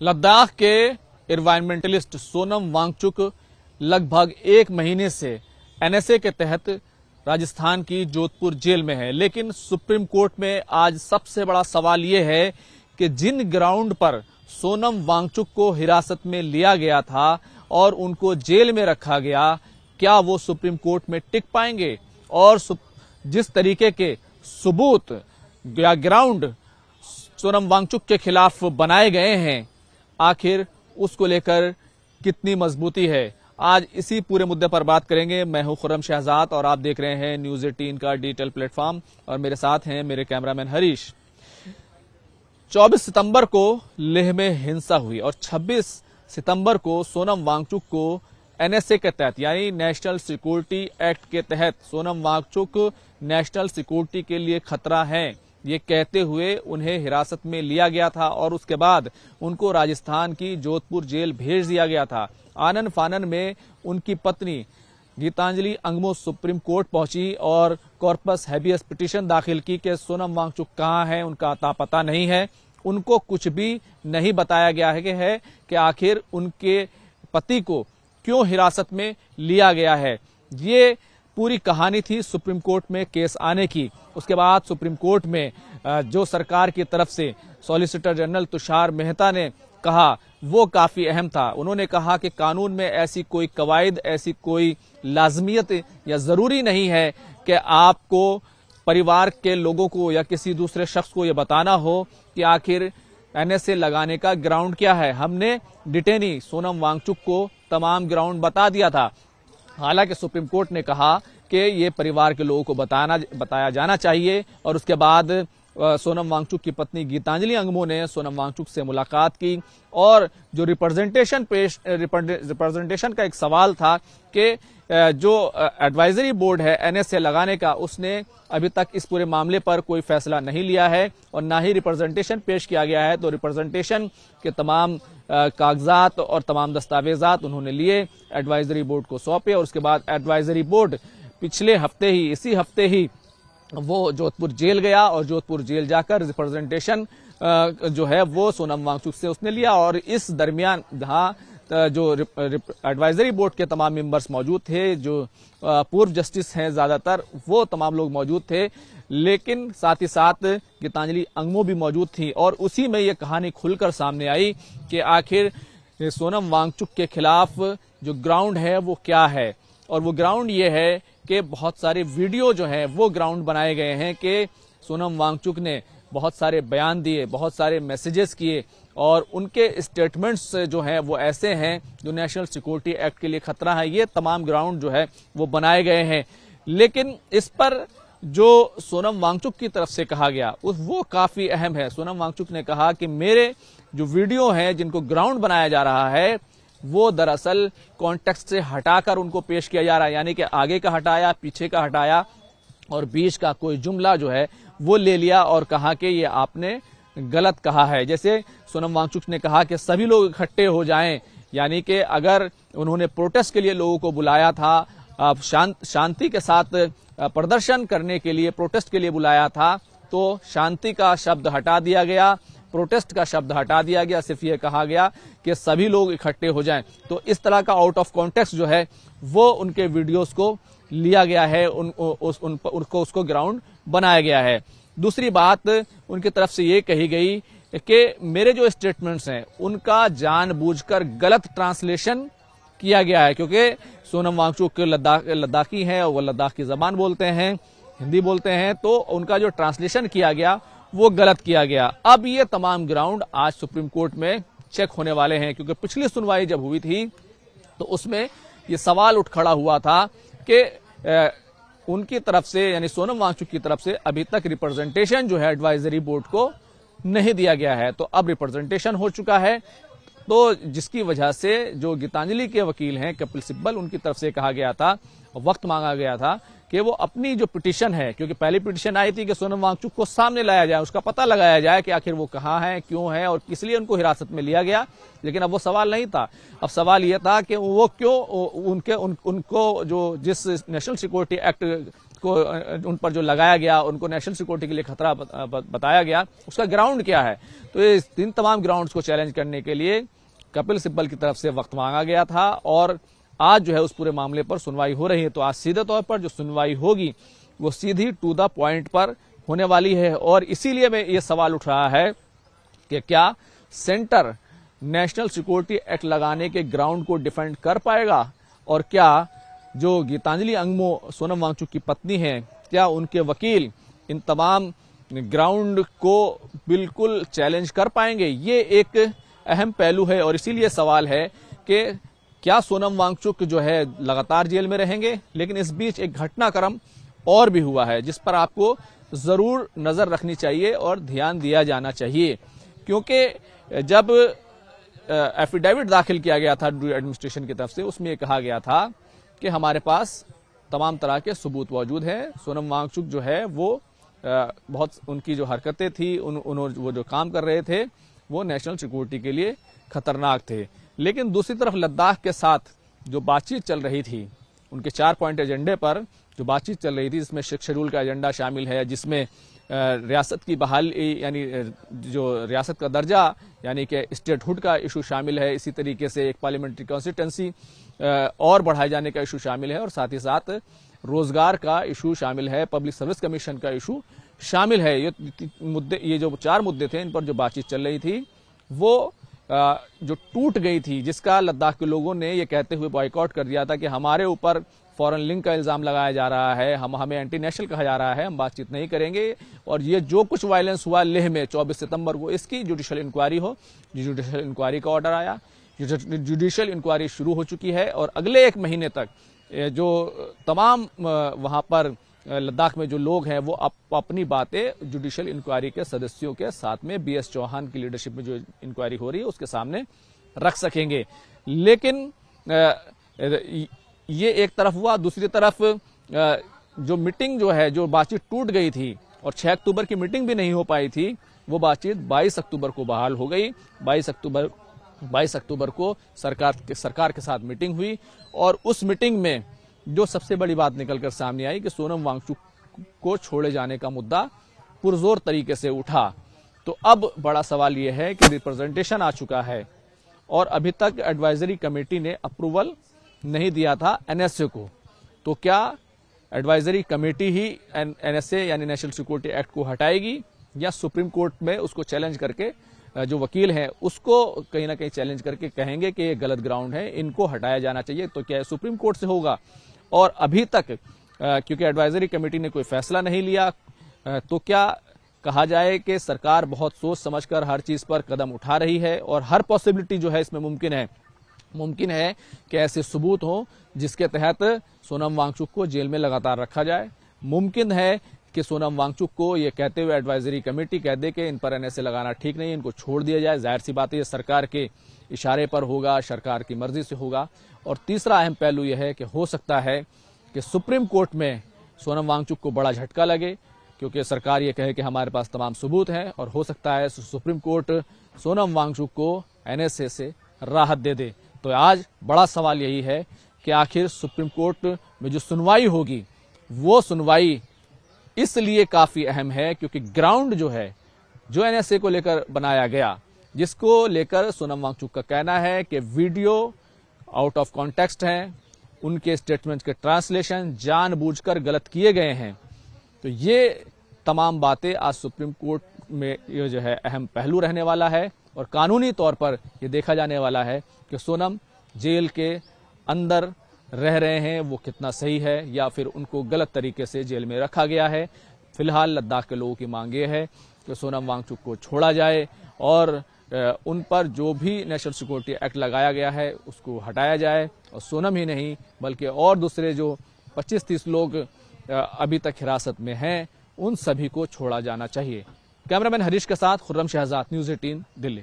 लद्दाख के एनवायरमेंटलिस्ट सोनम वांगचुक लगभग 1 महीने से एनएसए के तहत राजस्थान की जोधपुर जेल में है। लेकिन सुप्रीम कोर्ट में आज सबसे बड़ा सवाल यह है कि जिन ग्राउंड पर सोनम वांगचुक को हिरासत में लिया गया था और उनको जेल में रखा गया, क्या वो सुप्रीम कोर्ट में टिक पाएंगे? और जिस तरीके के सबूत या ग्राउंड सोनम वांगचुक के खिलाफ बनाए गए हैं, आखिर उसको लेकर कितनी मजबूती है? आज इसी पूरे मुद्दे पर बात करेंगे। मैं हूं खुर्रम शहजाद और आप देख रहे हैं न्यूज 18 का डिजिटल प्लेटफॉर्म और मेरे साथ हैं मेरे कैमरामैन हरीश। 24 सितंबर को लेह में हिंसा हुई और 26 सितंबर को सोनम वांगचुक को एनएसए के तहत यानी नेशनल सिक्योरिटी एक्ट के तहत सोनम वांगचुक नेशनल सिक्योरिटी के लिए खतरा है, ये कहते हुए उन्हें हिरासत में लिया गया था और उसके बाद उनको राजस्थान की जोधपुर जेल भेज दिया गया था। आनन फानन में उनकी पत्नी गीतांजलि अंगमो सुप्रीम कोर्ट पहुंची और कॉर्पस हैबियस पिटीशन दाखिल की कि सोनम वांगचुक कहां है, उनका अता पता नहीं है। उनको कुछ भी नहीं बताया गया है कि आखिर उनके पति को क्यों हिरासत में लिया गया है। ये पूरी कहानी थी सुप्रीम कोर्ट में केस आने की। उसके बाद सुप्रीम कोर्ट में जो सरकार की तरफ से सॉलिसिटर जनरल तुषार मेहता ने कहा वो काफी अहम था। उन्होंने कहा कि कानून में ऐसी कोई कवायद, ऐसी कोई लाजमियत या जरूरी नहीं है कि आपको परिवार के लोगों को या किसी दूसरे शख्स को यह बताना हो कि आखिर एनएसए लगाने का ग्राउंड क्या है। हमने डिटेनी सोनम वांगचुक को तमाम ग्राउंड बता दिया था। हालांकि सुप्रीम कोर्ट ने कहा कि ये परिवार के लोगों को बताया जाना चाहिए और उसके बाद सोनम वांगचुक की पत्नी गीतांजलि अंगमो ने सोनम वांगचुक से मुलाकात की और जो रिप्रेजेंटेशन का एक सवाल था कि जो एडवाइजरी बोर्ड है एनएसए लगाने का, उसने अभी तक इस पूरे मामले पर कोई फैसला नहीं लिया है और ना ही रिप्रेजेंटेशन पेश किया गया है। तो रिप्रेजेंटेशन के तमाम कागजात और तमाम दस्तावेजात उन्होंने लिए, एडवाइजरी बोर्ड को सौंपे और उसके बाद एडवाइजरी बोर्ड पिछले हफ्ते ही, इसी हफ्ते ही वो जोधपुर जेल गया और जोधपुर जेल जाकर रिप्रेजेंटेशन जो है वो सोनम वांगचुक से उसने लिया। और इस दरमियान जहां जो एडवाइजरी बोर्ड के तमाम मेंबर्स मौजूद थे, जो पूर्व जस्टिस हैं ज्यादातर, वो तमाम लोग मौजूद थे, लेकिन साथ ही साथ गीतांजलि अंगमो भी मौजूद थी और उसी में ये कहानी खुलकर सामने आई कि आखिर सोनम वांगचुक के खिलाफ जो ग्राउंड है वो क्या है। और वो ग्राउंड ये है कि बहुत सारे वीडियो जो है वो ग्राउंड बनाए गए हैं कि सोनम वांगचुक ने बहुत सारे बयान दिए, बहुत सारे मैसेजेस किए और उनके स्टेटमेंट्स जो हैं वो ऐसे हैं जो नेशनल सिक्योरिटी एक्ट के लिए खतरा है। ये तमाम ग्राउंड जो है वो बनाए गए हैं। लेकिन इस पर जो सोनम वांगचुक की तरफ से कहा गया वो काफी अहम है। सोनम वांगचुक ने कहा कि मेरे जो वीडियो हैं जिनको ग्राउंड बनाया जा रहा है वो दरअसल कॉन्टेक्स्ट से हटाकर उनको पेश किया जा रहा है, यानी कि आगे का हटाया, पीछे का हटाया और बीच का कोई जुमला जो है वो ले लिया और कहा कि ये आपने गलत कहा है। जैसे सोनम वांगचुक ने कहा कि सभी लोग इकट्ठे हो जाएं, यानी कि अगर उन्होंने प्रोटेस्ट के लिए लोगों को बुलाया था, शांति के साथ प्रदर्शन करने के लिए, प्रोटेस्ट के लिए बुलाया था, तो शांति का शब्द हटा दिया गया, प्रोटेस्ट का शब्द हटा दिया गया, सिर्फ ये कहा गया कि सभी लोग इकट्ठे हो जाएं। तो इस तरह का आउट ऑफ कॉन्टेक्स्ट जो है वो उनके वीडियोस को लिया गया है, उसको ग्राउंड बनाया गया है। दूसरी बात उनकी तरफ से ये कही गई कि मेरे जो स्टेटमेंट्स हैं उनका जानबूझकर गलत ट्रांसलेशन किया गया है, क्योंकि सोनम वांगचुक लद्दाखी हैं और वो लद्दाख की जबान बोलते हैं, हिंदी बोलते हैं, तो उनका जो ट्रांसलेशन किया गया वो गलत किया गया। अब ये तमाम ग्राउंड आज सुप्रीम कोर्ट में चेक होने वाले हैं, क्योंकि पिछली सुनवाई जब हुई थी तो उसमें ये सवाल उठ खड़ा हुआ था कि उनकी तरफ से यानी सोनम वांगचुक की तरफ से अभी तक रिप्रेजेंटेशन जो है एडवाइजरी बोर्ड को नहीं दिया गया है। तो अब रिप्रेजेंटेशन हो चुका है, तो जिसकी वजह से जो गीतांजलि के वकील हैं कपिल सिब्बल, उनकी तरफ से कहा गया था, वक्त मांगा गया था कि वो अपनी जो पिटीशन है, क्योंकि पहली पिटीशन आई थी कि सोनम वांगचुक को सामने लाया जाए, उसका पता लगाया जाए कि आखिर वो कहाँ है, क्यों है और किस लिए उनको हिरासत में लिया गया। लेकिन अब वो सवाल नहीं था, अब सवाल ये था कि वो क्यों उनको जो जिस नेशनल सिक्योरिटी एक्ट को उन पर जो लगाया गया, उनको नेशनल सिक्योरिटी के लिए खतरा बताया गया, उसका ग्राउंड क्या है। तो ये इन तमाम ग्राउंड्स को चैलेंज करने के लिए कपिल सिब्बल की तरफ से वक्त मांगा गया था और आज जो है उस पूरे मामले पर सुनवाई हो रही है। तो आज सीधे तौर पर जो सुनवाई होगी वो सीधी टू द पॉइंट पर होने वाली है और इसीलिए मैं ये सवाल उठ रहा है कि क्या सेंटर नेशनल सिक्योरिटी एक्ट लगाने के ग्राउंड को डिफेंड कर पाएगा और क्या जो गीतांजलि अंगमो सोनम वांगचुक की पत्नी हैं, क्या उनके वकील इन तमाम ग्राउंड को बिल्कुल चैलेंज कर पाएंगे। ये एक अहम पहलू है और इसीलिए सवाल है कि क्या सोनम वांगचुक जो है लगातार जेल में रहेंगे। लेकिन इस बीच एक घटनाक्रम और भी हुआ है जिस पर आपको जरूर नजर रखनी चाहिए और ध्यान दिया जाना चाहिए, क्योंकि जब एफिडेविट दाखिल किया गया था एडमिनिस्ट्रेशन की तरफ से, उसमें कहा गया था कि हमारे पास तमाम तरह के सबूत मौजूद हैं। सोनम वांगचुक जो है वो बहुत उनकी जो हरकतें थी, उन्होंने वो जो काम कर रहे थे वो नेशनल सिक्योरिटी के लिए खतरनाक थे। लेकिन दूसरी तरफ लद्दाख के साथ जो बातचीत चल रही थी, उनके 4 पॉइंट एजेंडे पर जो बातचीत चल रही थी, जिसमें 6 शेड्यूल का एजेंडा शामिल है, जिसमें रियासत की बहाली यानी जो रियासत का दर्जा यानी कि स्टेटहुड का इशू शामिल है, इसी तरीके से एक पार्लियामेंट्री कॉन्स्टिट्यूंसी और बढ़ाए जाने का इशू शामिल है और साथ ही साथ रोजगार का इशू शामिल है, पब्लिक सर्विस कमीशन का इशू शामिल है। ये जो 4 मुद्दे थे, इन पर जो बातचीत चल रही थी वो जो टूट गई थी, जिसका लद्दाख के लोगों ने ये कहते हुए बॉयकॉट कर दिया था कि हमारे ऊपर फॉरेन लिंक का इल्जाम लगाया जा रहा है, हमें एंटी नेशनल कहा जा रहा है, हम बातचीत नहीं करेंगे। और ये जो कुछ वायलेंस हुआ लेह में 24 सितंबर को, इसकी जुडिशियल इंक्वायरी हो। जुडिशियल इंक्वायरी का ऑर्डर आया, जुडिशियल इंक्वायरी शुरू हो चुकी है और अगले 1 महीने तक जो तमाम वहां पर लद्दाख में जो लोग हैं वो अपनी बातें जुडिशियल इंक्वायरी के सदस्यों के साथ में BS चौहान की लीडरशिप में जो इंक्वायरी हो रही है उसके सामने रख सकेंगे। लेकिन ये एक तरफ हुआ, दूसरी तरफ जो मीटिंग जो है, जो बातचीत टूट गई थी और 6 अक्टूबर की मीटिंग भी नहीं हो पाई थी, वो बातचीत 22 अक्टूबर को बहाल हो गई। 22 अक्टूबर को सरकार के साथ मीटिंग हुई और उस मीटिंग में जो सबसे बड़ी बात निकलकर सामने आई कि सोनम वांगचुक को छोड़े जाने का मुद्दा पुरजोर तरीके से उठा। तो अब बड़ा सवाल यह है कि रिप्रेजेंटेशन आ चुका है और अभी तक एडवाइजरी कमेटी ने अप्रूवल नहीं दिया था NSA को। तो क्या एडवाइजरी कमेटी ही NSA यानी नेशनल सिक्योरिटी एक्ट को हटाएगी या सुप्रीम कोर्ट में उसको चैलेंज करके जो वकील हैं उसको कहीं ना कहीं चैलेंज करके कहेंगे कि ये गलत ग्राउंड है, इनको हटाया जाना चाहिए। तो क्या सुप्रीम कोर्ट से होगा? और अभी तक क्योंकि एडवाइजरी कमेटी ने कोई फैसला नहीं लिया, तो क्या कहा जाए कि सरकार बहुत सोच समझकर हर चीज पर कदम उठा रही है और हर पॉसिबिलिटी जो है इसमें मुमकिन है कि ऐसे सबूत हो जिसके तहत सोनम वांगचुक को जेल में लगातार रखा जाए। मुमकिन है कि सोनम वांगचुक को ये कहते हुए एडवाइजरी कमेटी कह दे कि इन पर NSA लगाना ठीक नहीं, इनको छोड़ दिया जाए। जाहिर सी बात है ये सरकार के इशारे पर होगा, सरकार की मर्जी से होगा। और तीसरा अहम पहलू यह है कि हो सकता है कि सुप्रीम कोर्ट में सोनम वांगचुक को बड़ा झटका लगे, क्योंकि सरकार ये कहे कि हमारे पास तमाम सबूत हैं और हो सकता है सुप्रीम कोर्ट सोनम वांगचुक को NSA से राहत दे दे। तो आज बड़ा सवाल यही है कि आखिर सुप्रीम कोर्ट में जो सुनवाई होगी वो सुनवाई इसलिए काफी अहम है क्योंकि ग्राउंड जो है, जो NSA को लेकर बनाया गया, जिसको लेकर सोनम वांगचुक का कहना है कि वीडियो आउट ऑफ कॉन्टेक्स्ट हैं, उनके स्टेटमेंट के ट्रांसलेशन जानबूझकर गलत किए गए हैं। तो ये तमाम बातें आज सुप्रीम कोर्ट में ये जो है अहम पहलू रहने वाला है और कानूनी तौर पर ये देखा जाने वाला है कि सोनम जेल के अंदर रह रहे हैं वो कितना सही है या फिर उनको गलत तरीके से जेल में रखा गया है। फिलहाल लद्दाख के लोगों की मांग ये है कि सोनम वांगचुक को छोड़ा जाए और उन पर जो भी नेशनल सिक्योरिटी एक्ट लगाया गया है उसको हटाया जाए और सोनम ही नहीं बल्कि और दूसरे जो 25-30 लोग अभी तक हिरासत में हैं उन सभी को छोड़ा जाना चाहिए। कैमरामैन हरीश के साथ खुर्रम शहजाद, न्यूज़ 18 दिल्ली।